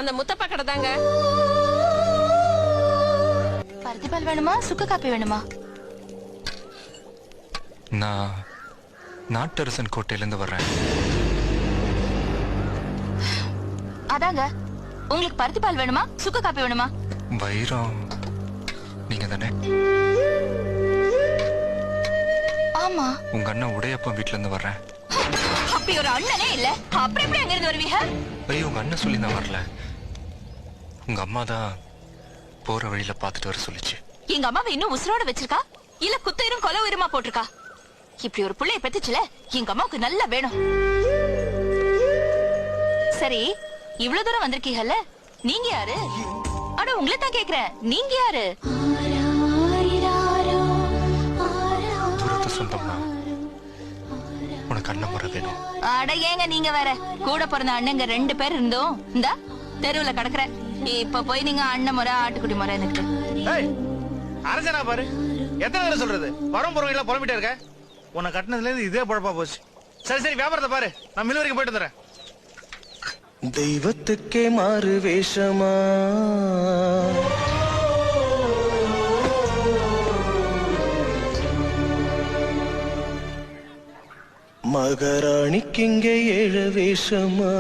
அந்த முத்தப்பா கடை தாங்க. பருத்திப்பால் வேணுமா சுக்கு காப்பி வேணுமா? நான் நாட்டரசன் கோட்டையில இருந்து வர்றேன். அதாங்க. உங்களுக்கு பருத்திப்பால் வேணுமா சுக்கு காப்பி வேணுமா? வைரம் நீங்க தானே? ஆமா. உங்க அண்ணன் உடையப்பன் வீட்டுல இருந்து வர்றேன். அப்படி ஒரு அண்ணனே இல்ல, அப்புறம் எப்படி அங்க இருந்து வருவீங்க? ஐயோ, உங்க அண்ணன் சொல்லி நான் வரல. உங்க அம்மா தான் போற வழியில பாத்துட்டு வர சொல்லிச்சு. எங்க அம்மாவை இன்னும் உசுரோட வச்சிருக்கா இல்ல குத்தயிரும் கொலை உயிரமா போட்டிருக்கா? இப்படி ஒரு புள்ளைய பெத்துச்சுல எங்க அம்மாவுக்கு நல்லா வேணும். சரி, இவ்வளவு தூரம் வந்திருக்கீங்கல்ல, நீங்க யாரு? அட உங்களை தான் கேக்குறேன், நீங்க யாரு? தூரத்து சொந்தம்னா உனக்கு அண்ணன் முறை வேணும். அட ஏங்க நீங்க வேற, கூட பிறந்த அண்ணங்க 2 பேர் இருந்தோம் இந்த தெருவுல கிடக்குற. இப்ப போய் நீங்க அண்ணன் முறை ஆட்டுக்குடி முறை எனக்கு அரசனா பாரு. எத்தனை தடவை சொல்றது? வரம் பொருள் புலம்பிட்டே இருக்க. உன்னை கட்டினதுல இருந்து இதே பொழப்பா போச்சு. சரி சரி, வியாபாரத்தை பாரு, நான் மில் வரைக்கும் போயிட்டு வந்துடுறேன். தெய்வத்துக்கே மாறு வேஷமா, மகாராணிக்கு இங்கே 7 வேஷமா.